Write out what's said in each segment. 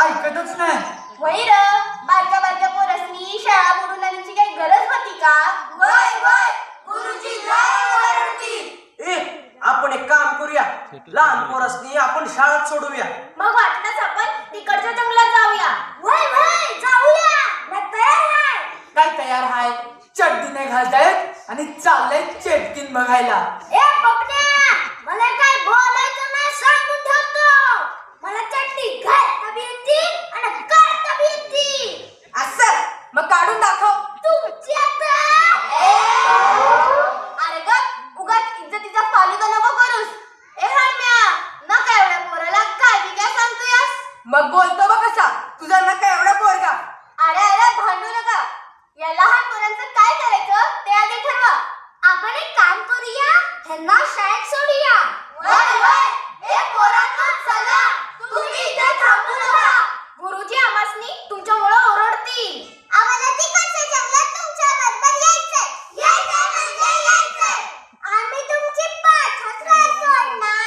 ऐकतच नाही. वैर बारक्या बारक्या पोरसनी शाळा बुडून आणण्याची काही गरज होती का? वय वय गुरुजी लय ओरडतील. ए आपण एक काम करूया, लहान पोरासनी आपण शाळेत सोडूया. मग वाटलंच आपण तिकडच्या जंगलात जाऊया. वय वय जाऊया. मी तयार आहे. काय तयार हाय? चड्डी नाही घालतायत आणि चाललंय चेटकीन बघायला. ए बबड्या, मला काय बोलायचं नाही सांगून ठेवतो. मला चड्डी घालता बी येते आणि काढता बी येते. असं मग काढून दाखव. तुमची आता अरे ग उगाच इज्जतीचा फालुदा नको करूस. ए हरम्या, नका एवढ्या पोराला काय बी काय सांगतोयस? मग बोलतो बघ कसा तुझा नका एवढा पोरगा. अरे अरे भांडू नका. या लहान पोरांचं काय करायचं ते आधी ठरवा. आपण एक काम करूया, ह्यांना शाळेत सोडूया. वय वय ए पोरांनो चला, तुम्ही इथे थांबू नका. गुरुजी आम्हासनी तुमच्यामुळे ओरडतील. आम्हाला तिकडच्या जंगलात तुमच्या बरोबर यायचंय. यायचंय म्हणजे यायचंय. आम्ही तुमची पाठच नाही सोडणार.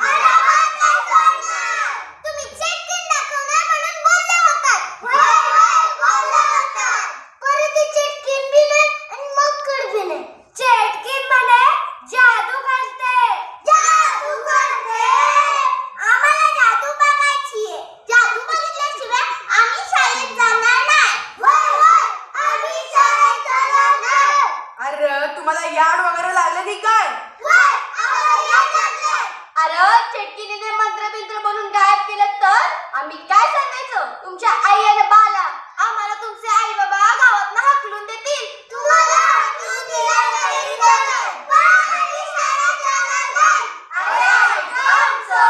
अरे वा काय सोडणार. तुम्ही चेटकीन दाखवणार म्हणून बोलले होतात. वय वय बोलले होतात. परत ती चेटकीन बी नाही आणि मक्कड बी नाही. चेटकीन म्हणे जादू करते. जादू करते. आम्हाला जादू बघायची आहे. जादू बघितल्याशिवाय आम्ही शाळेत जाणार नाही. वय वय आम्ही शाळेत जाणार नाही. अरे तुम्हाला याड वगैरे लागले की काय? वय आम्हाला याद लागलंय. अरे चेटकीने मंत्रबिंत्र म्हणून गायब केलं तर आम्ही काय सांगायचं? तुमच्या आई आणि बाला आम्हाला तुमचे आई बाबा गावात हाकलून देतील. तुम्हाला हाकलून दिलं तरी चालेल. पण आम्ही शाळेत जाणार नाही. अरे ऐका आमचं.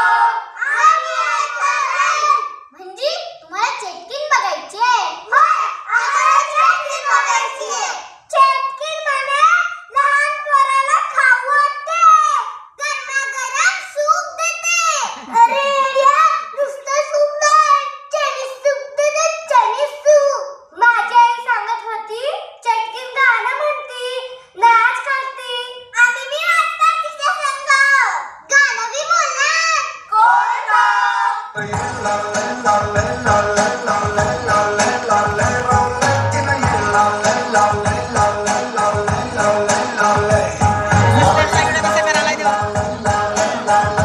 आम्ही ऐकणार नाही. म्हणजे तुम्हाला चेटकीन बघायची आहे? होय, आम्हाला चेटकीन बघायची आहे. चेटकीन म्हणे लहान पोराला खाऊ वाटते. गरमागरम सूप देते. अरे या नुसतं सूप नाही, चायनीज सूप देते. Chinese soup. माझी आई सांगत होती चटकीन गाणं म्हणती, नाच करती आणि मी नाचणार तिच्या संग. गाणं बी बोलणार. कोण गं?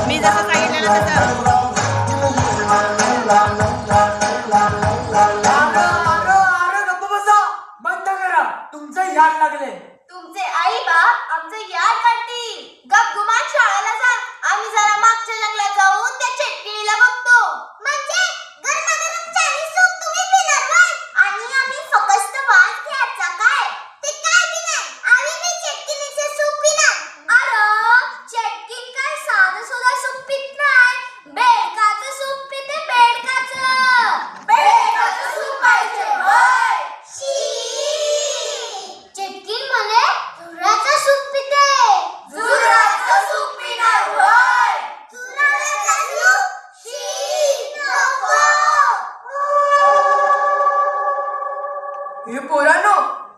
मी जसं सांगितलं ना तसं. अरे गप्प बसा, बंद करा, तुमचं याड लागले. तुमचे आई बाप आमचे याद काढतील. गप गुमान शाळेला जा. आम्ही जरा मागच्या जंगलात जाऊन त्या चटकीला बघतो. म्हणजे गरमागरम चायनीज सूप तुम्ही पिणार व्हय? आणि आम्ही फक्त वास घ्यायचा काय? ते काय बी नाही. आम्ही बी चटकीचं सूप पिणार. अरे चटकीन काय साधं सुद्धा सूप पित नाही. बेडकाचं सूप पिते. बेडकाचं सूप पाहिजे होय. चटकीन म्हणे झुरळाचं सूप पिते. झुरळाचं सूप पिणार होय. झुरळाचं सूप शी नको. हे पोरांनो,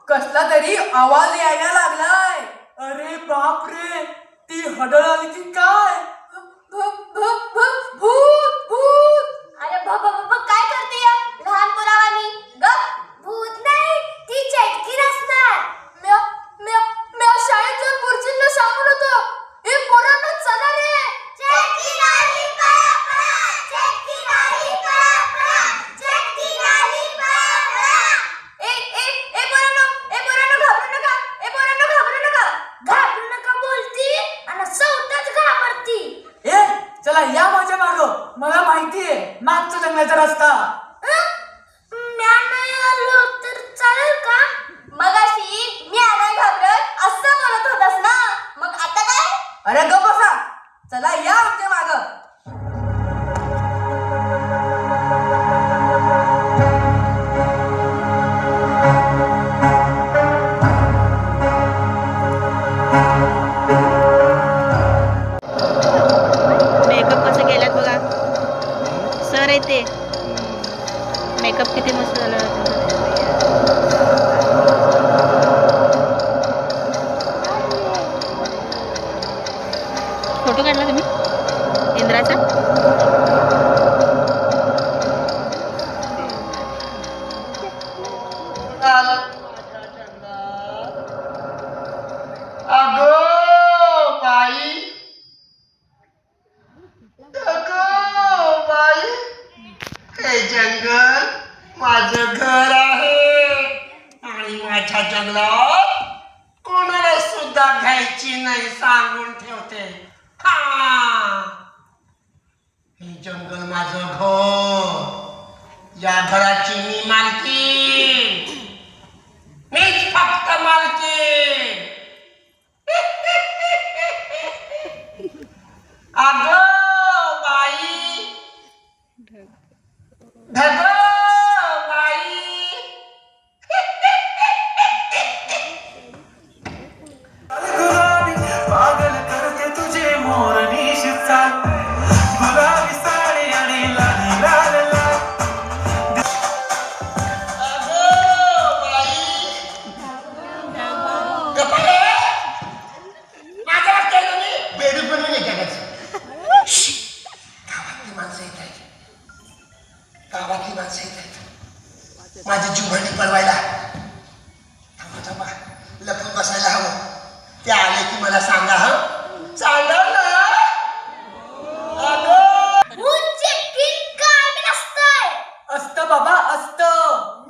कसला तरी आवाज यायला लागलाय. अरे बाप रे, ती हडळ आली की काय? भूत भूत. अरे बाबा काय करते या लहान पोरावानी? गप. भूत नाही, ती चटकीन असणार. म्या शाळेत जाऊन गुरुजींना सांगून होतो. हे पोरांनो चला रे. चटकीन आली पळा पळा. चटकीन आली पळा पळा. चटकीन आली पळा पळा. ए पोरांनो घाबरू नका. घाबरू नका बोलती आणि स्वतःच घाबरती. ए चला या माझ्या मागं, मला माहितीये मागच्या जंगलाचा माझ्या जंगलात कोणाला सुद्धा घ्यायची नाही सांगून ठेवते. हा, हे जंगल माझं घर. या घराची मी मालकी, मीच फक्त मालकी. अगं बाई, ढग बाई. गुलाबी पागल करते तुझे मोरनीश चाल, गुलाबी साडी आणि लाल लाल लाल. अगं बाई, गप्पा रे. माझ्या केलं मी बेडूक बनवून येते गावातली माणसं येत आहेत, गावातली माणसं येत आहेत माझी जीवभांडी पळवायला. थांबा थांबा, लपून बसायला हवं. ते आले की मला सांगा. हं, सांगा ना. अगं चेटकीन काय बी नसतंय. असतं बाबा असतं.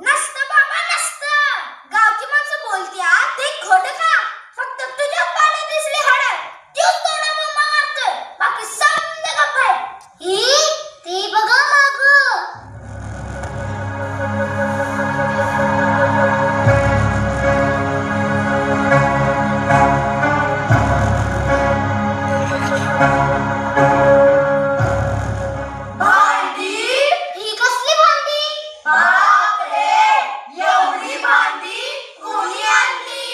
नसतं बाबा नसतं. गावची माणसं बोलत्या ते खोटं का? फक्त तुझ्या पाण्यात दिसली हाडं तीच तोडा बोंबा मारतोय, बाकी समजा गप्प आहे. ही ती बघा मागं. भांडी? ही कसली भांडी? बापरे, एवढी भांडी कोणी आणली?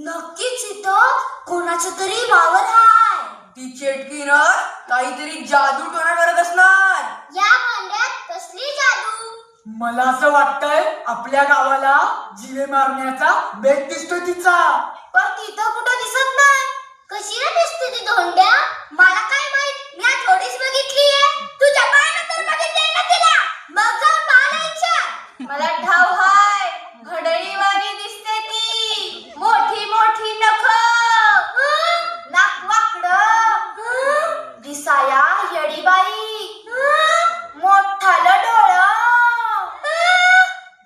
नक्कीच इथं कोणाचं तरी वावर हाय. ती चेटकीनं काहीतरी जादू टोना करत असणार. या भांड्यात कसली जादू? मला असं वाटतंय आपल्या गावाला जिवे मारण्याचा बेत दिसतोय तिचा. पण तिथं कुठं दिसत नाही. कशी रे दिसते ती धोंड्या? मला काय माहित, मी आज थोडीच बघितलीये. तुझ्या पायानं तर बघितलंय ना तिला. मग जाऊन पाहायला इच्छा. मला ठाव हाय, घडळीवाणी दिसते ती. मोठी मोठी नख, नाक वाकडं, दिसाया येडीबाई, मोठालं डोळं,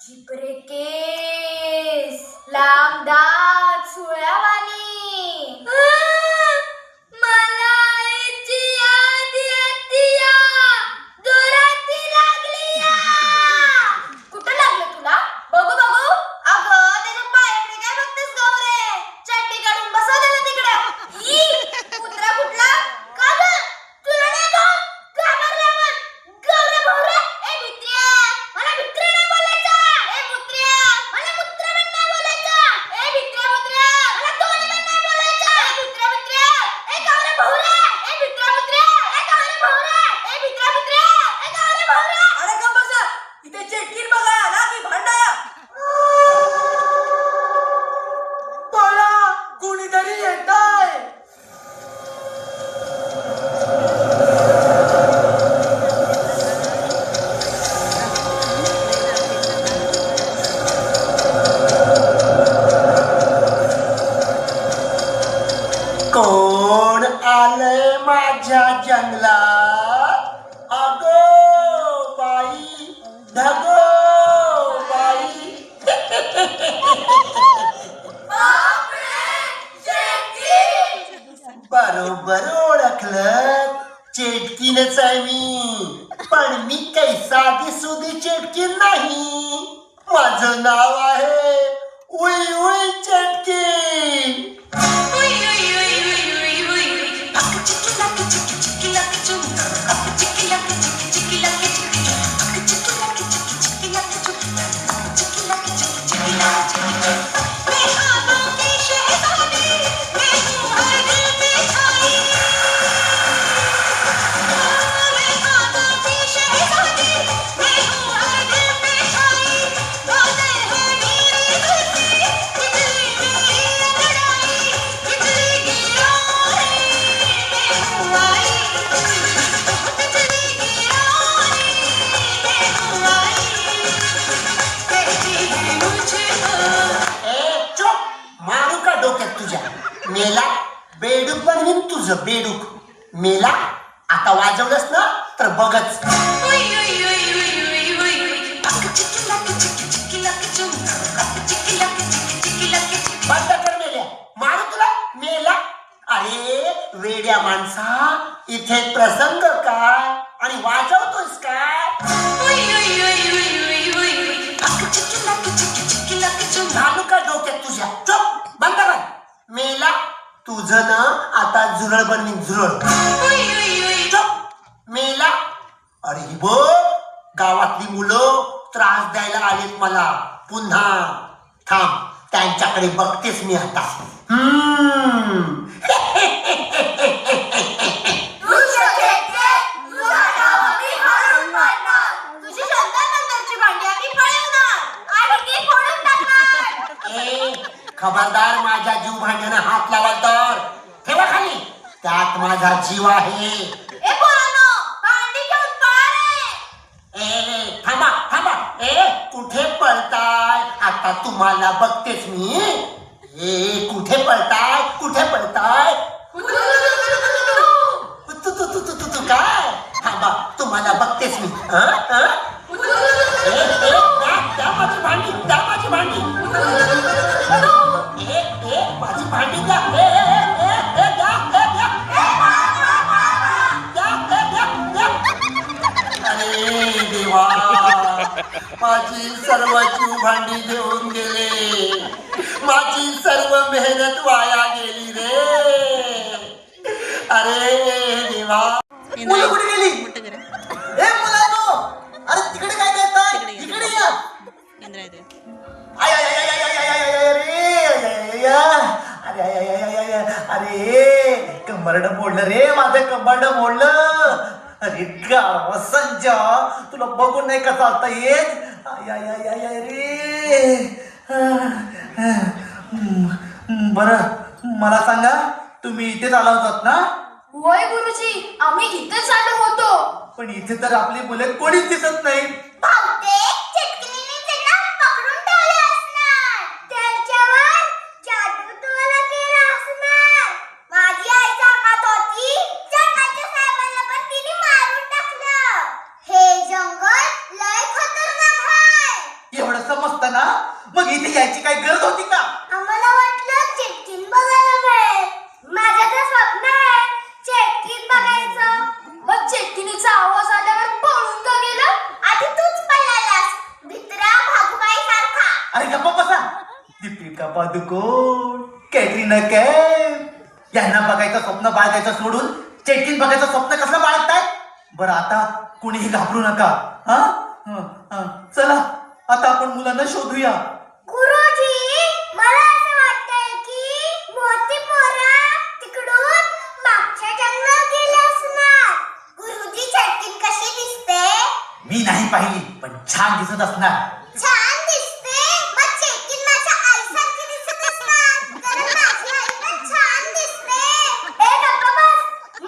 जिपरे केस, लांब दात, सुळ्यावानी. मला आईची याद येतीया. दुराती लागलीया. कुठं लागलं तुला? बघू बघू. अगं त्याच्या पायाकडे काय बघतेस गौरे? चड्डी काढून बसव त्याला तिकडं. ई, कुत्रा कुठला? का गं? तुला नाही का? घाबरल्यावर. गौरे भाऊरे, ए भित्र्या, मला भित्र्या नाही बोलायचं. ए मुत्र्या, मला मुत्र्या पण नाही बोलायचं. ए भित्र्या मुत्र्या, मला दोन्ही पण नाही बोलायचं. ए भित्र्या मुत्र्या, ए गौरे भाऊरे, ए भित्र्या मुत्र्या, ए गौरे भाऊरे, ए भित्र्या मुत्र्या, ए गौरे भाऊरे. अरे का बसा, इथे चेटकीन बघा आला की भांडाया. पळा, कोणीतरी येतंय. कोण आलंय माझ्या जंगलात? अगो बाई, ढगो बाई. बरोबर ओळखलं, चेटकीनच आहे मी. पण मी काही साधी सुधी चेटकीन नाही. माझं नाव आहे उई उई चेटकीन. मेला बेडूक बनवीन तुझं बेडूक. मेला आता वाजवलंस ना तर बघच. माणसा इथे प्रसंग काय आणि वाजवतोस काय? झालं का डोक्यात तुझ्या? चुप बंद कर. मेला तुझं ना आता झुरळ बनवीन झुरळ. चुप मेला. अरे ही बघ गावातली मुलं त्रास द्यायला आलेत मला पुन्हा. थांब त्यांच्याकडे बघतेस मी आता. तुझी शंकर मंदिरची भांडी आम्ही पळवणार आणि ती फोडून टाकणार. ए खबरदार माझ्या जीव भांड्यानं हात लावाल तर ठेवा खाली. त्यात माझा जीव आहे. ए पोरांनो, भांडी घेऊन पळा रे. ए थांबा थांबा. ए कुठे पळताय? आता तुम्हाला बघतेच मी. ए कुठे पळताय? कुठे पळताय? तू काय? थांबा तुम्हाला बघतेच मी. त्या माझी भांडी, त्या माझी भांडी. माझी भांडी द्या. अरे देवा माझी सर्व जीव भांडी घेऊन गेले. माझी सर्व मेहनत वाया गेली रे. अरे देवा. मुलं कुठे गेली? मोठं करा. ए मुलांनो, अरे तिकडे काय करताय? तिकडे इकडे या. केंद्र आहे ते. आय, आय, आय, आय, आय, आय, आय, आय, रे. अरे आय, आय, आय, आय, आय, अरे कंबरड मोडलं रे, माझं कंबरड मोडलं. अरे गावा संजा, तुला बघून नाही का चालता येत? आय आय आय आय आय रे. बरं मला सांगा, तुम्ही इथेच आला होतात ना? होय गुरुजी, आम्ही इथेच आलो होतो. पण इथे तर आपली मुले कोणीच दिसत नाही. बहुतेक चिटकिनीने त्यांना पकडून ठेवले असणार. त्यांच्यावर जादू टोना केला असणार. माझी आई सांगत होती, जंगलच्या साहेबांना पण तिने मारून टाकलं. हे जंगल लय खतरनाक आहे. एवढं समजतं ना, मग इथे यायची काही गरज होती का? आम्हाला वाटलं चेटकीन बघायला मिळेल. माझं तर स्वप्न आहे चेटकीन बघायचं. मग चेटकिनीचा आवाज आल्यावर पळून का गेलं? आधी तूच पळालास भित्रा भागुबाई सारखा. अरे गप्पा बसा. दीपिका पादुकोण, कॅटरीना कैफ यांना बघायचं स्वप्न बाळगायचं सोडून चेटकीन बघायचं स्वप्न कसं बाळगताय? बरं आता कुणीही घाबरू नका. चला आता आपण मुलांना शोधूया. गुरुजी, मला असं वाटतंय की मोठी पोरं तिकडून मागच्या जंगलात गेली असणार. गुरुजी, चटकीन कशी दिसते? मी नाही पाहिली पण छान दिसत असणार. छान दिसते. मग चटकीन माझ्या आईसारखी दिसत असणार. कारण माझी आई पण छान दिसते. ए गप्पा बस.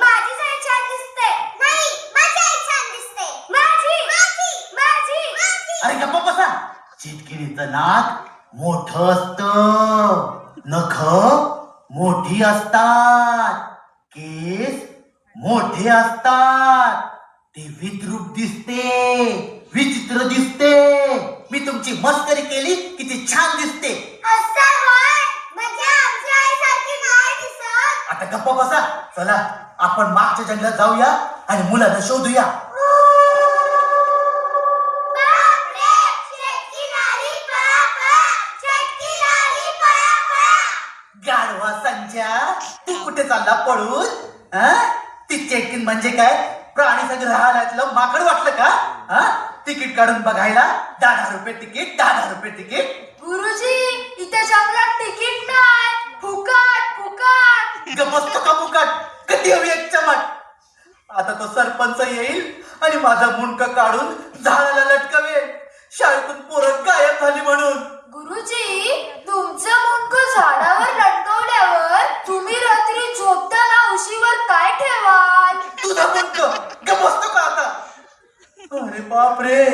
माझी आई छान दिसते. नाही, माझी आई छान दिसते. माझी माझी माझी माझी. अरे गप्पा बसा. चिटकिणीचं नाक मोठं असतं, नख मोठी असतात, केस मोठे असतात. ते विद्रूप दिसते, विचित्र दिसते. मी तुमची मस्करी केली किती छान दिसते. असं होय? म्हणजे आमची आईसारखी नाही दिसत. आता गप्पा बसा. चला आपण मागच्या जंगलात जाऊया आणि मुलांना शोधूया. बापरे, चटकीन आली पळा पळा. चटकीन आली पळा पळा. गाढवा संजय, तू कुठे चालला पळून? ती चेटकीन म्हणजे काय, प्राणी संग्रहालयातलं माकड वाटलं का? तिकीट काढून बघायला 10,000 रुपये तिकीट, 10,000 रुपये तिकीट. गुरुजी, इथे जंगलात तिकीट नाही. फुकट फुकट. गमस्त का मुकाट, कधी हवी एक चमट. आता तो सरपंच येईल आणि माझा मुंडका काढून झाडाला लटकवेल, शाळेतून पोरं गायब झाली म्हणून. गुरुजी, तुमचं मुंडकं झाडावर लटकवल्यावर तुम्ही रात्री झोपताना उशीवर काय ठेवाल? तुझा मुंडक गमस्त का आता? अरे बापरे,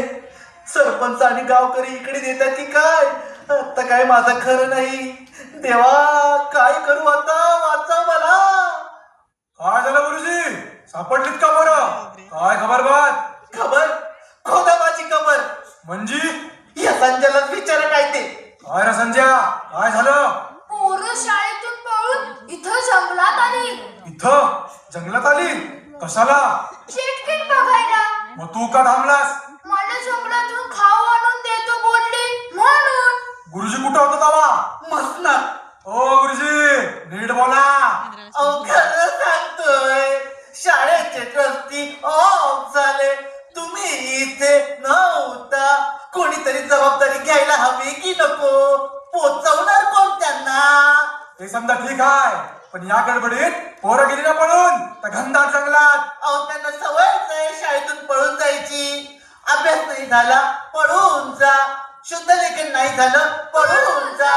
सरपंच आणि गावकरी इकडे देतात की काय? आता काय माझं खरं नाही. देवा काय करू आता, वाचा मला. काय झालं गुरुजी? सापडलीत का बरं? काय खबर बात? खबर खोदा माझी खबर. म्हणजे या संजयलाच विचार काय ते. काय रे संजय, काय झालं? पोरं शाळेतून पळून इथं जंगलात आली. इथं कशाला? चिटकीन बघायला. मग तू का थांबलास? मला जंगलातून खाऊ आणून देतो बोलली म्हणून. गुरुजी कुठं होतं तेव्हा? मसनात. ओ गुरुजी नीट बोला. अहो खरं सांगतोय, शाळेचे ट्रस्टी ऑफ झाले, तुम्ही इथे नव्हता. कोणीतरी जबाबदारी घ्यायला हवी की नको? पोचवणार कोण त्यांना? ते समजा ठीक आहे, पण या गडबडीत पोरं गेली ना पळून त्या घनदाट जंगलात. अहो त्यांना सवयच आहे शाळेतून पळून जायची. अभ्यास नाही झाला पळून जा, शुद्ध लेखन नाही झालं पळून जा,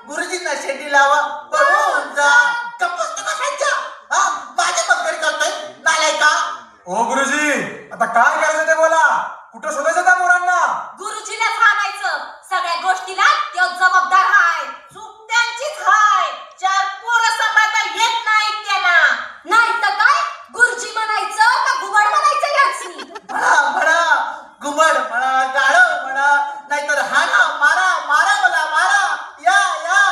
गुरुजींना शेंडी लावा पळून जा. गप्पच बसायच्या. हा माझ्या मस्करी करतोय नालायका. ओ गुरुजी आता काय करायचं ते बोला. कुठं शोधायचं त्या पोरांना? गुरुजीला सांगायचं सगळ्या गोष्टीला तो जबाबदार आहे. चूक त्यांचीच आहे. 4 पोरं सांभाळता येत नाहीत त्यांना. नाही तर काय गुरुजी म्हणायचं का घुबड म्हणायचं याची? म्हणा म्हणा, घुबड म्हणा, गाढव म्हणा, नाहीतर हाना मारा, मारा मला मारा, या या.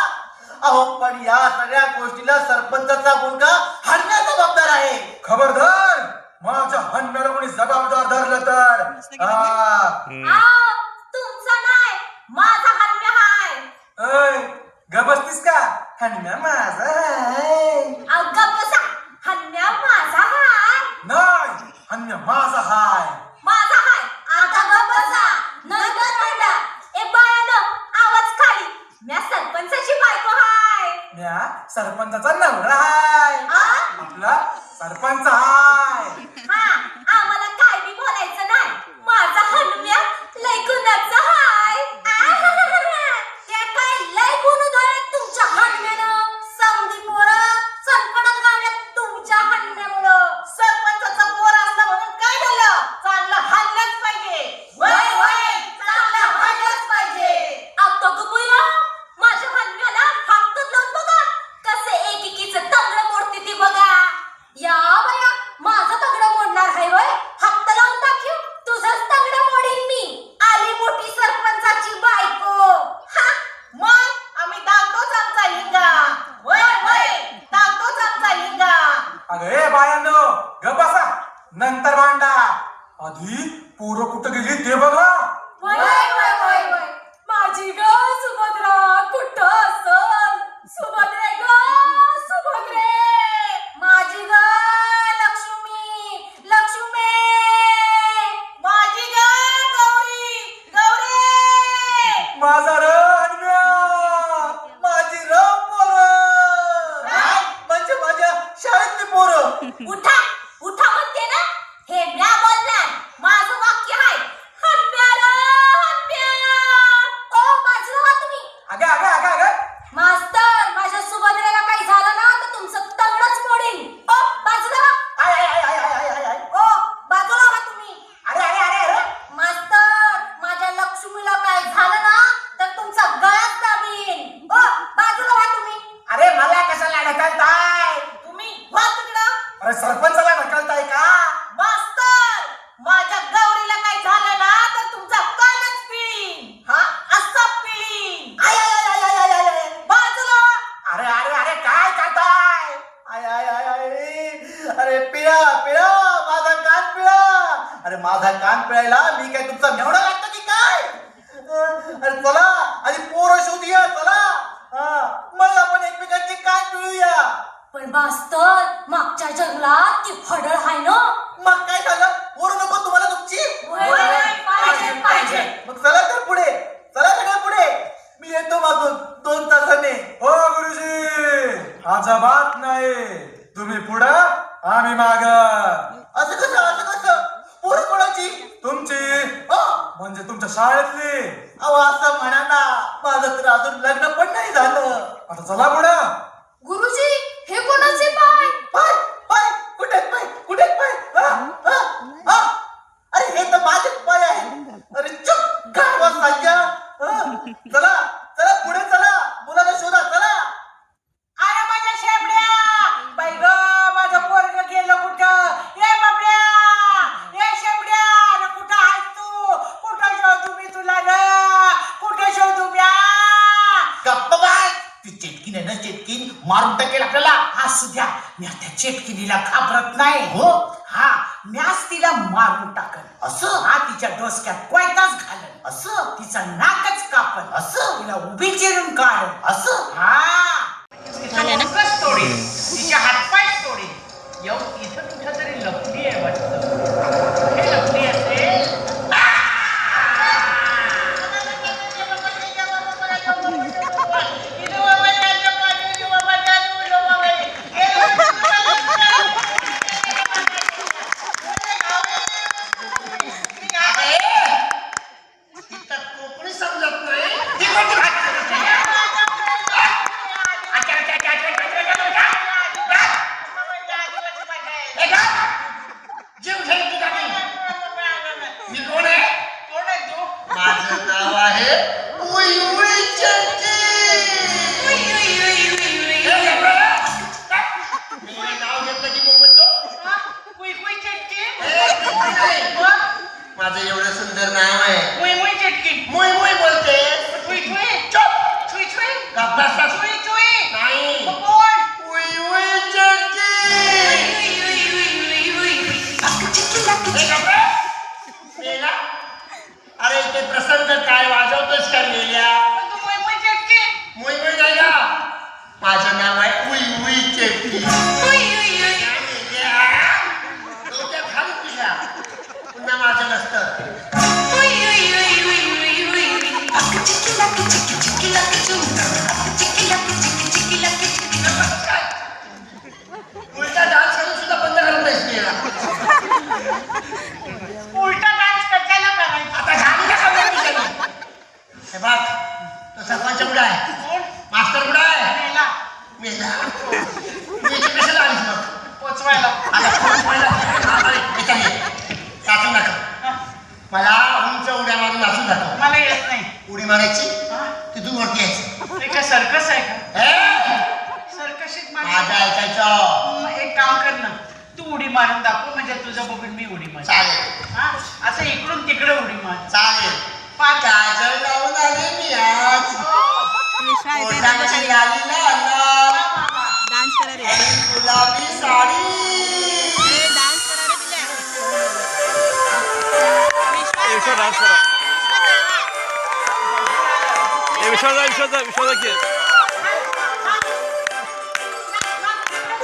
अहो पण या सगळ्या गोष्टीला सरपंचाचा मुलगा हाडण्या जबाबदार आहे. खबरदार माझ्या हन्नाला कोणी जबाबदार धरलं तर. तुमचा नाही माझा हन्म्या हाय. ऐ ग बसतीस का? हन्म्या माझा आहे. अगं बसा. हन्म्या माझा हाय. नाही हन्म्या माझा हाय. माझा हाय. आता गप्प बसा. नंतर म्हणा. ए बायानो आवाज खाली. म्या सरपंचाची बायको हाय. म्या सरपंचाचा नवरा हाय. आपला सरपंच हाय. हा आम्हाला काय बी बोलायचं नाही. माझा हनुम्या लय गुणाचा हाय. त्या काय लय गुण उधळत तुमच्या हनुम्यानं. समधी पोरं सनपणात गावल्यात तुमच्या हनुम्यामुळं. सरपंचाचा पोर असला म्हणून काय झालं? चांगलं हाणलंच पाहिजे. वय वय चांगलं हाणलंच पाहिजे. आता गुबुया माझ्या हनुम्याला फक्त लावून बघा कसे एकेकीचं तंगड मोडते ती बघा. या बया माझं तगडं मोडणार आहे वय. हात लावून दाखव तुझंच तगडं मोडीन मी. आली मोठी सरपंचाची बायको. हा मग आम्ही दाखवतोच आमचा हिंगा. वय वय दाखवतोच आमचा हिंगा. अगं ए बायांनो ग बसा, नंतर भांडा. आधी पोरं कुठं गेली ते बघा. वय वय वय वय माझी ग सुभद्रा कुठं असल? सुभद्रे ग सुभद्रे. माझी ग लक्ष्मी लक्ष्मी. माझी ग गौरी गौरी. माझा र हन्म्या. माझी र पोरं. म्हणजे माझ्या शाळेतली पोरं. उठा उठा म्हणते ना. हे म्या बोलणार. माझं वाक्य आहे. हन्म्या र हन्म्या. ओ माझं व्हा तुम्ही. अगं अगं अगं अगं मास्तर माझ्या सुभद्रेला काही झालं ना तर तुमचं तंगडच मोडीन. ओ बाजूला व्हा. आय आय आय आय आय आय आय. ओ बाजूला व्हा तुम्ही. अरे अरे अरे अरे. मास्तर माझ्या लक्ष्मीला काय झालं ना तर तुमचा गळाच दाबीन. ओ बाजूला व्हा तुम्ही. अरे मला कशाला ढकलताय? तुम्ही व्हा तिकडं. अरे सरपंचाला ढकलताय का? मास्तर माझ्या गौरीला काय झालं ना तर तुमचा कानच पिळीन. हा असा पिळीन. आय आय आय आय आय आय आय. बाजूला व्हा. अरे अरे अरे काय करताय? आय आय आय आय. अरे पिळा पिळा माझा कान पिळा. अरे माझा कान पिळायला मी काय तुमचा मेवढा लागतो की काय? अरे चला आधी पोरं शोधूया चला. मग आपण एकमेकांचे कान पिळूया. पण मास्तर मागच्या जंगलात ती फडळ हाय ना. मग काय झालं? पोरं नको तुम्हाला तुमची? पाहिजे पाहिजे. मग चला तर पुढे, चला सगळं पुढे. मी येतो मागून 2 तासाने. हो गुरुजी अजिबात नाही. तुम्ही पुढं आम्ही माग. असं कसं पोरं कोणाची? तुमची हो. म्हणजे तुमच्या शाळेतली. अहो असं म्हणा ना, माझं तर अजून लग्न पण नाही झालं. आता चला पुढं. गुरुजी हे कोणाचे पाय? पाय पाय कुठे आहेत पाय? कुठे आहेत पाय? हा? हा? हा? अरे हे तर माझेच पाय आहेत. अरे चुप गाढवा साज्या. चला चला पुढे चला, मुलाला शोधा चला. अरे माझ्या शेपड्या. बाई ग माझं पोरग गेलं कुठं? ये बाबड्या ये शेपड्या. अरे कुठं आहेस तू? कुठं शोधू मी तुला ग? कुठं शोधू म्या? गप्प बाय. ती चेटकीन आहे ना, चेटकीन मारून टाकेल आपल्याला. असू द्या. मी त्या चेटकिनीला घाबरत नाही. हो. हा म्याच तिला मारून टाकल असं हा तिच्या डोसक्यात कोयताच घालल असं तिचा नाकच कापल असं तिला उभी चिरून काढल असं हा तिचा डोकंच तोडेल तिच्या हातपाय तोडेल येऊन इथं कुठं तरी लपली आहे वाटतं हे लपली असेल तिथं कोकणी समजत नाही ती कोणती भाषा? अच्छा, अच्छा, अच्छा, अच्छा, अच्छा, अच्छा, अच्छा. ए का? जीव घेईल तुझा मी. मी कोण आहे? कोण आहे तू माझं नाव आहे उई उई चंकी. हे लेकरं, मी नाव घेतलं की मग म्हणतो कुई चटकी ए, कुई नाही. माझं एवढं सुंदर नाव आहे मुई चटकी मुई मुई बोलते छुई चुप छुई छुई गप्पा बस. छुई छुई नाही कोण उई उई चंकी. हे गप्पा मेला. अरे इथे प्रसंग काय वाजवतोस का मेल्या? तू मुई चटकी मुई मुई नाही का? माझं नाव आहे उई उई चंकी. डोक्यात घाल तुझ्या पुन्हा माझं नसतं. उलटा डान्स करून सुद्धा बंद करत नाहीस मेला. उलटा डान्स कशाला करायचा आता घालू नका बरं तुझ्याने. हे बघ तो सरपंच कुठं आहे? कोण मास्तर कुठं आहे? मेला मेला. तू इथे कशाला आलीस मग? पोचवायला आता पोहोचवायला. अरे, इथं ये. नाचू नका. मला उंच उड्या मारून नाचून दाखव. मला येत नाही उडी मारायची तिथून वरती यायची. ते काय सर्कस आहे का हे? सर्कशीत माझं ऐकायचं. मग एक काम कर ना तू उडी मारून दाखव म्हणजे तुझं बघून मी उडी मार चालेल हा असं इकडून तिकडे उडी मार चालेल. पाच काजळ लावून आले मी आज. विश्वा येते पोटामध्ये लाली लाल डान्स करा रे आणि गुलाबी साडी. डान्स करा रे पिल्या विश्वा डान्स करा. ए विश्वाचा की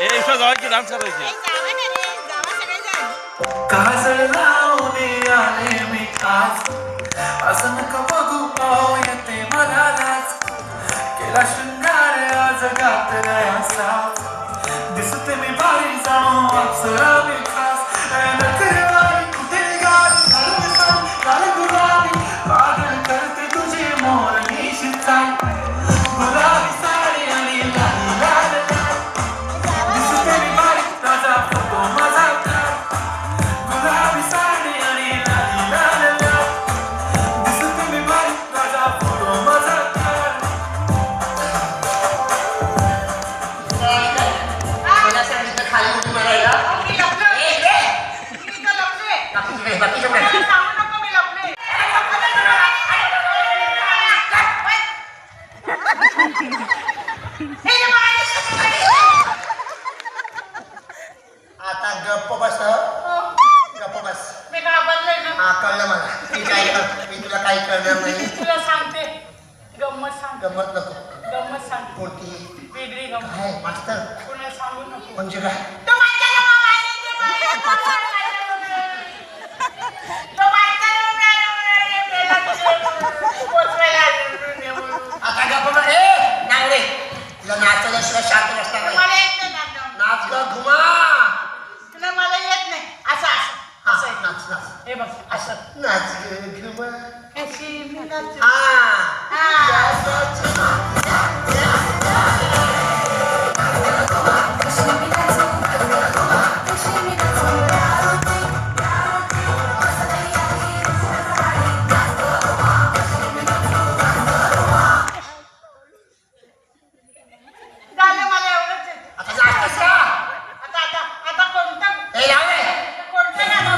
ए विश्वा जावा की डान्स करायची. जावा ना रे जावा सगळेजण काजळ लावून आले मी आज असं नका बघू पाव येते मला लाज. केला शृंगार आज गातलाय असा दिसते मी भारी जाऊन अप्सरा मी खास. नखरेवाली कुठे गाडी घालून सांग काल गुलाबी पागल करते तुझे मोर निशिताई. गुलाबी साडी आणि लाल लाल लाल दिसते मी भारी ताजा फोटो माझा काढ. गुलाबी साडी आणि लाल लाल लाल दिसते मी भारी ताजा फोटो माझा काढ. मला सांगितलं खाली उडी मारायला. मी लपलोय. ए, ए, मी इथं लपलोय. बाकीचे कुठे? मला सांगू नको मी लपलोय. हे जे आता गप्प बस. गप्प बस. मी घाबरलोय ना हा कळलं मला. मी काय कर मी तुला काही कळणार नाही. तुला सांगते गंमत सांग गमत नको. गंमत सांग कोणती? वेगळी गंमत काय मास्तर कुणाला सांगू नको म्हणजे काय? तो माझ्या आता गप्प बस. ए नांगडे तुला नाचल्याशिवाय शांत बसणार नाही. मला येत नाही नाचणं. नाच ग घुमा. तुला मला येत नाही असं हा असं असं नाच नाच हे बघ असं नाच ग घुमा. अशी मी नाचते. झालं मला एवढंच येतं. आता नाचतेस का? आता आता आता कोणतं ए लावे. कोणतं गाणं?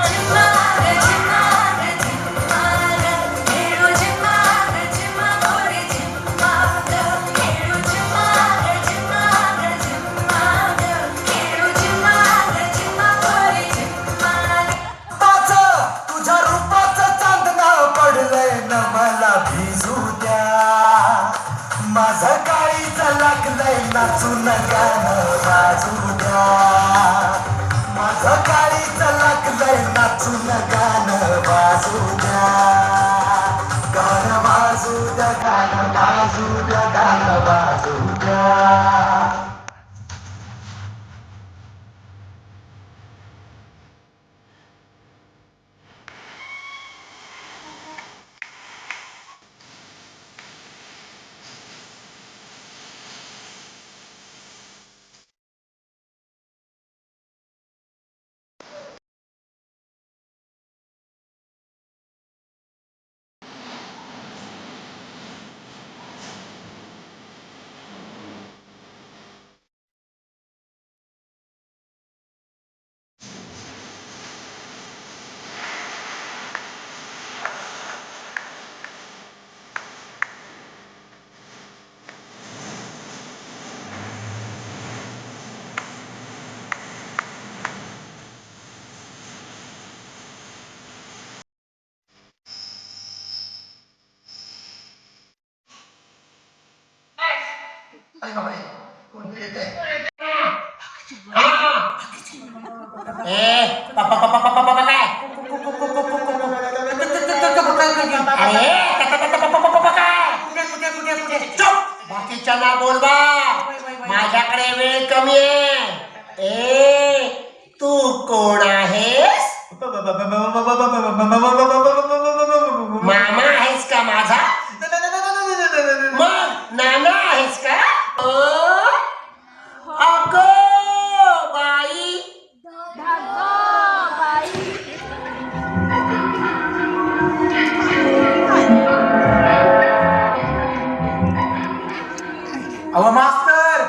माझं काळीचं लागलंय नाचून गाणं वाजू द्या माझं काळीचं लागलंय नाचून गाणं वाजू द्या गाणं वाजू द्या गाणं वाजू द्या गाणं वाजू द्या अरे बापरे कोण येतंय? बाकीच्यांना बोलवा माझ्याकडे वेळ कमी आहे ए तू कोण आहेस मामा आहेस का माझा मग नाना आहेस का अगो बाई अहो मास्तर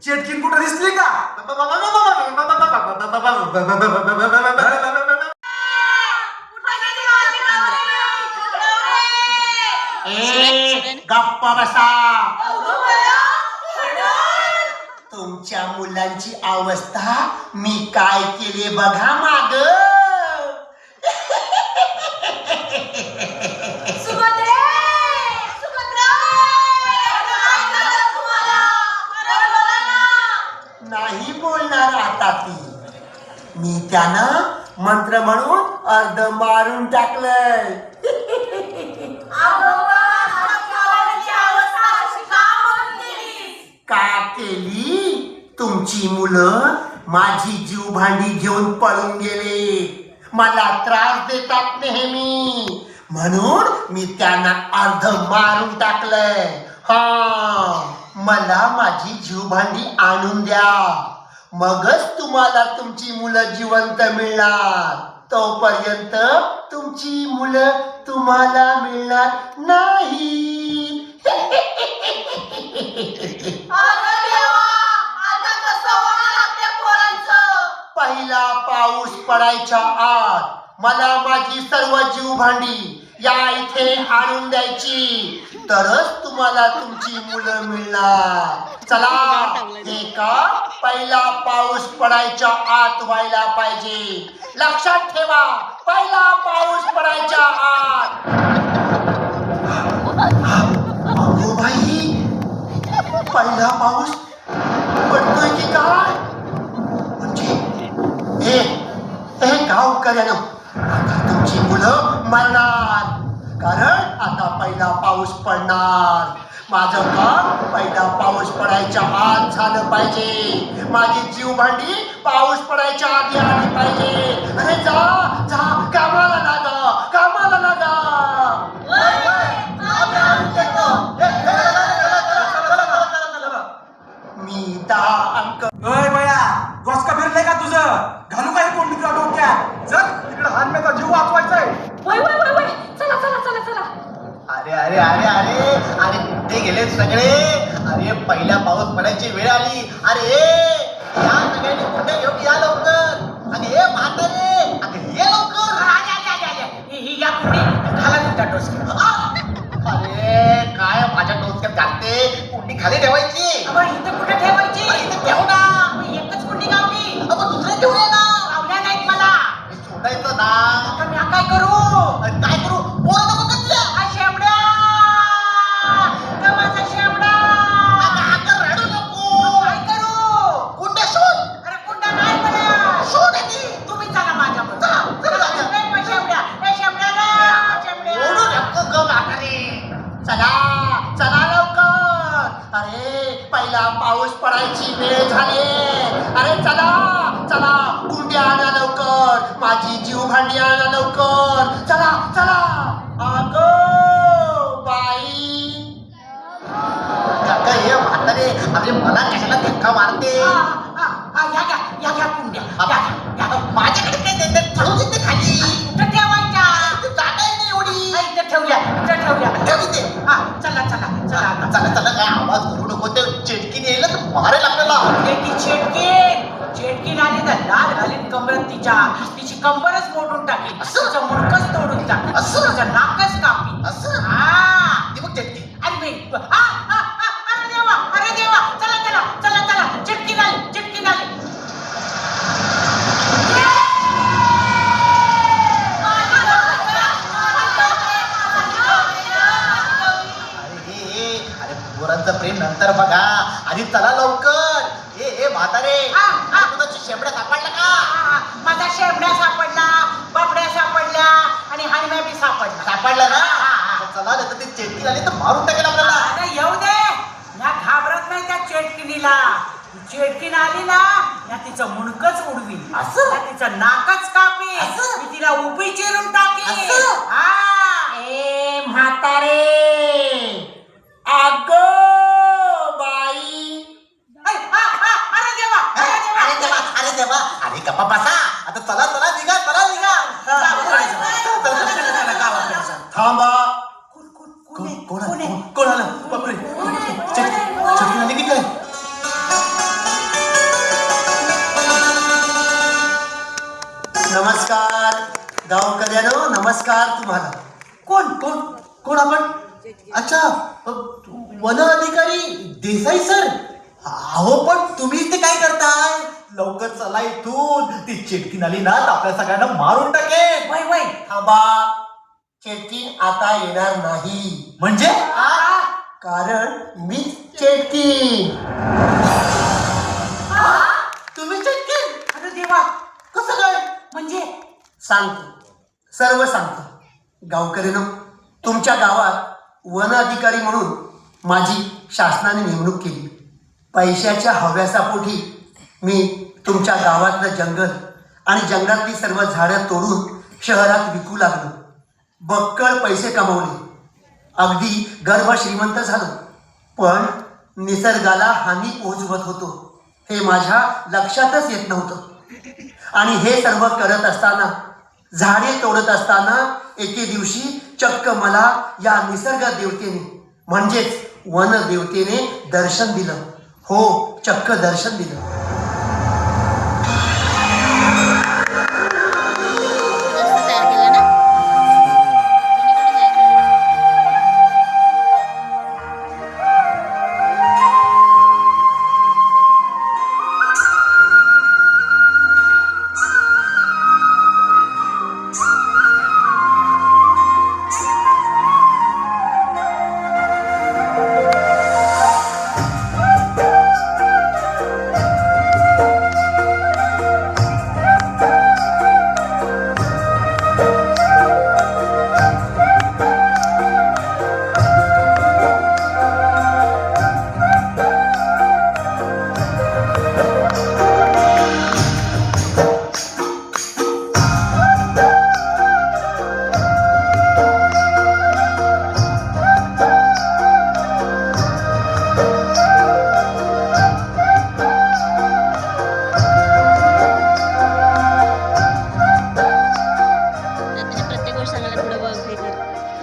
चेटकीन कुठं दिसली का गप्पा बसा तुमच्या मुलांची अवस्था मी काय केले बघा माग नाही बोलणार आता ती मी त्यानं मंत्र म्हणून अर्ध मारून टाकलंय का केली तुमची मुलं माझी जीव भांडी घेऊन पळून गेले मला त्रास देतात नेहमी म्हणून मी त्यांना अर्ध मारून टाकलंय हा मला माझी जीव भांडी आणून द्या मगच तुम्हाला तुमची मुलं जिवंत मिळणार तोपर्यंत तुमची मुलं तुम्हाला मिळणार नाही पहिला पाऊस पडायच्या आत मला माझी सर्व जीव भांडी या इथे आणून द्यायची तरच तुम्हाला तुमची मुलं मिळणार चला हे काम पहिला पाऊस पडायच्या आत व्हायला पाहिजे लक्षात ठेवा पहिला पाऊस पडायच्या आत अगो बाई पहिला पाऊस पडतोय की काय म्हणजे हे गावकऱ्यानं आता तुमची मुलं मरणार कारण आता पहिला पाऊस पडणार माझं काम पहिला पाऊस पडायच्या आत झालं पाहिजे माझी जीव भांडी पाऊस पडायच्या आधी आली पाहिजे अरे जा जा कामाला लागा कामाला लागा मी 10 अंक अय बया गोसका फिरलंय का तुझं घालू काही कोण तुझ्या डोक्यात चल तिकडे हानम्याचा जीव वाचवायचाय अरे अरे अरे अरे अरे कुठे गेले सगळे अरे पहिला पाऊस पडायची वेळ आली अरे या सगळ्यांनी कुठे घेऊन या लवकर अरे हे म्हातारे अरे ये लवकर ही या कुठे घाला तुमच्या डोसक्यात अरे काय माझ्या डोक्यात घालते कुंडी खाली ठेवायची इथं कुठे ठेवायची इथं ठेव ना एकच कुंडी गावली अगं दुसरे घेऊन ये ना गावल्या नाहीत मला सोडायचं ना आता मी काय करू काय करू पोरं नको का तुझ्या शेमड्या माझा शेमडा अरे पहिला पाऊस पडायची वेळ झाली. अरे चला चला, कुंड्या आणा लवकर, माझी जीव भांडी आणा लवकर, चला चला. अगो बाई, काका हे म्हातारे, अरे मला कशाला धक्का मारते? या घ्या कुंड्या, माझ्याकडे काय देतात? ठेवू देते खाली. कुठं ठेवायच्या? जागा आहे नाही एवढी. इथं ठेवल्या. ठेव इथे. चला आता. चला चला, काय आवाज करू नको. ते चेटकीने येईल तर मारेल आपल्याला. ती चेटकीन आली तर लाल घालीन कमरात तिची कंबरच मोडून टाकीन, तिचं मुंडकच तोडून टाकीन, तिचं नाकच कापीन. असं? हा. ती बघ चेटकी. अरे देवा, चला, चिटकीन आली. अरे पोरांचं प्रेम नंतर बघा, आधी चला लवकर. ए म्हातारे, तुझ्या शेपड्या सापडल्या का? माझा शेपड्या सापडला, बाबड्या सापडल्या आणि हाणम्या बी सापडला. सापडलं ना? चला, नाही तर ती चेटकी आली तर मारून टाकेल आपल्याला. आता येऊ दे, या घाबरत नाही त्या चेटकिनीला. चेटकीन आली ना, या तिचं मुंडकच उडवी, असं? या तिचं नाकच कापी, असं? मी तिला उभी चिरून टाकी. असं? ए म्हातारे, अगो बाई. अरे देवा, अरे गप्पा बसा. आता चला निघा. थांबा. कोण आलं? बापरे, चटकी आली की काय? नमस्कार गावकऱ्यानो, नमस्कार तुम्हाला. कोण आपण? अच्छा, वन अधिकारी देसाई सर. अहो, पण तुम्ही इथे काय करताय? लवकर चला इथून. ती चेटकी आली ना तर आपल्या सगळ्यांना मारून टाकेल. वय थांबा. चेटकी आता येणार नाही. म्हणजे? कारण मीच चेटकी. तुम्ही चेटकी? अरे देवा, कसं काय? म्हणजे सर्व सांगतो. गावकऱ्यांनो, तुमच्या गावात वन अधिकारी म्हणून माझी शासनाने नेमणूक केली. पैशाच्या हव्यासापोटी मी तुमच्या गावातलं जंगल आणि जंगलातली सर्व झाडं तोडून शहरात विकू लागलो. बक्कळ पैसे कमावले, अगदी गर्भ श्रीमंत झालो. पण निसर्गाला हानी पोहोचवत होतो हे माझ्या लक्षातच येत नव्हतं. आणि हे सर्व करत असताना, झाडे तोडत असताना एके दिवशी चक्क मला या निसर्ग देवतेने म्हणजेच वन देवतेने दर्शन दिलं. हो, चक्क दर्शन दिलं. तयार केलं ना?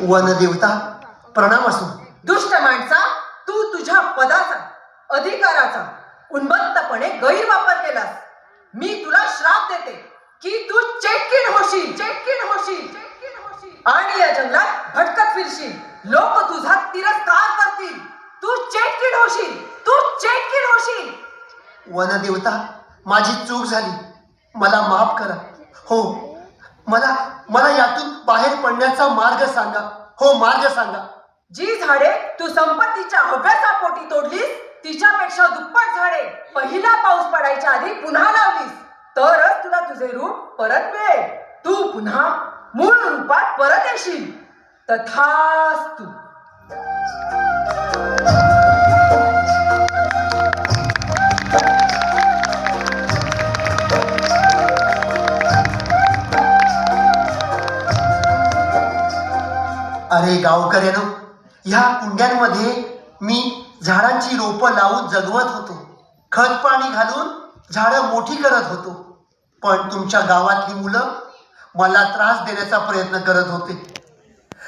वनदेवता प्रणाम असो. दुष्ट माणसा, तू तुझ्या पदाचा अधिकाराचा उन्मत्तपणे गैरवापर केलास. मी तुला श्राप देते की तू चेटकीण होशील आणि या जंगलात भटकत फिरशील. लोक तुझा तिरस्कार करतील. तू चेटकीण होशील. वनदेवता, माझी चूक झाली, मला माफ करा. हो, मला यातून बाहेर पडण्याचा मार्ग सांगा. हो, मार्ग सांगा. जी झाडे तू संपत्तीच्या हव्यासापोटी तोडलीस, तिच्यापेक्षा दुप्पट झाडे पहिला पाऊस पडायच्या आधी पुन्हा लावलीस, तरच तुला तुझे रूप परत मिळेल. तू पुन्हा मूळ रूपात परत येशील. तथास्तु. गावकऱ्यानो, ह्या कुंड्यांमध्ये मी झाडांची रोपं लावून जगवत होतो, खत पाणी घालून झाडं मोठी करत होतो. पण तुमच्या गावातली मुलं मला त्रास देण्याचा प्रयत्न करत होते.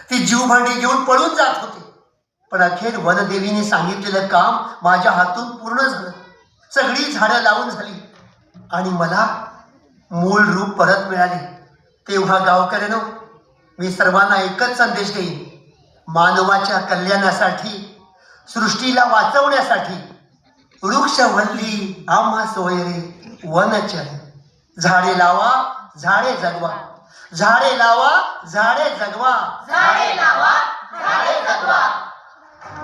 ती जीवभांडी घेऊन पळून जात होते. पण अखेर वनदेवीने सांगितलेलं काम माझ्या हातून पूर्ण झालं. सगळी झाडं लावून झाली आणि मला मूळ रूप परत मिळाले. तेव्हा गावकऱ्यानो, मी सर्वांना एकच संदेश देईन. मानवाच्या कल्याणासाठी, सृष्टीला वाचवण्यासाठी वृक्षवल्ली आम्हा सोयरे वनचरे. झाडे लावा, झाडे जगवा. झाडे लावा, झाडे जगवा. झाडे लावा, झाडे जगवा.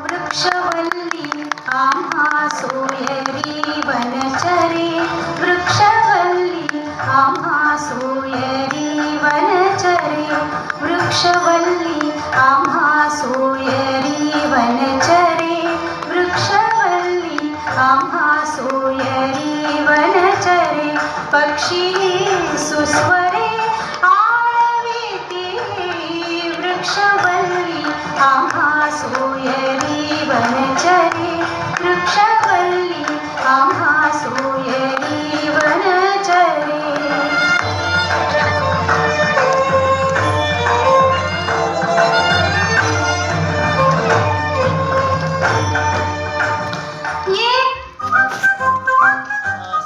वृक्षवल्ली आम्हा सोयरी वनचरे. वृक्षवल्ली आम्हा सोयरी वनचरे. वृक्षवल्ली आम्हा सोयरी वनचरे. वृक्षवल्ली आम्हा सोयरी वनचरे. पक्षी सुस्वरे आळविते. वृक्षवल्ली आम्हा सोयरी वनचरे. वृक्षवल्ली आम्हा सोयरी वनचरे.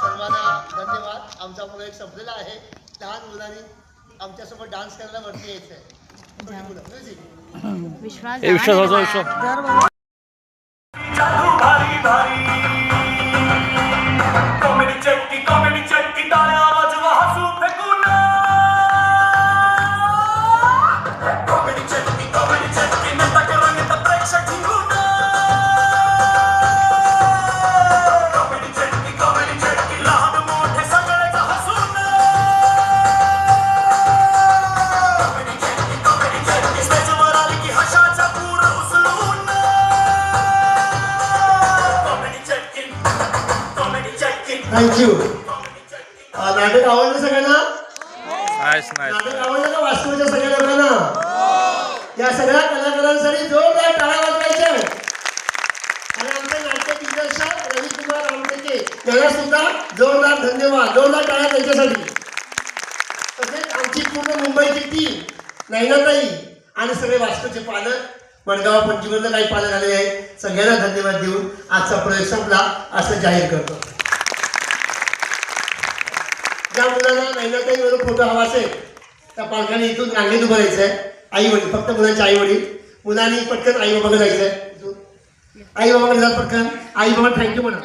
सर्वांना धन्यवाद. आमचा प्रोजेक्ट संपलेला आहे. लहान मुलांनी आमच्यासोबत डान्स करायला वरती यायचं आहे. विश्वास ए विश्वास विश्वास जादू भारी भारी कॉमेडी चटकी टाळ्या वाजवा हसू फेकून कॉमेडी चटकी नाटक रंगीत प्रेक्षक जिंकून कॉमेडी चटकी लहान मोठे सगळेच हसून कॉमेडी चटकी स्टेजवर आली की हशाचा पूर उचलून थँक्यू. नाटक आवडलं सगळ्यांना? नाईस नाईस नाटक आवडलं का वास्तूच्या सगळ्या लोकांना? या सगळ्या कलाकारांसाठी जोरदार टाळ्या वाजवायच्या. आणि आमचे नाट्य दिग्दर्शक रविकुमार आमटेके त्याला सुद्धा जोरदार धन्यवाद. जोरदार टाळ्या त्यांच्यासाठी. तसेच आमची पूर्ण मुंबईची टीम, नैनाताई आणि सगळे वास्तूचे पालक, मडगाव पंचमीमधलं काही पालक आलेले आहेत. सगळ्यांना धन्यवाद देऊन आजचा प्रयोग संपला असं जाहीर करतो. ज्या मुलांना नैनाताईवरून फोटो हवा असेल त्या पालकांनी इथून रांगेत उभं राहायचं आहे. आई वडील, फक्त मुलांचे आई वडील. मुलांनी पटकन आई बाबाकडे जायचं आहे. आई बाबाकडे जात पटकन. आई बाबा थँक्यू म्हणा.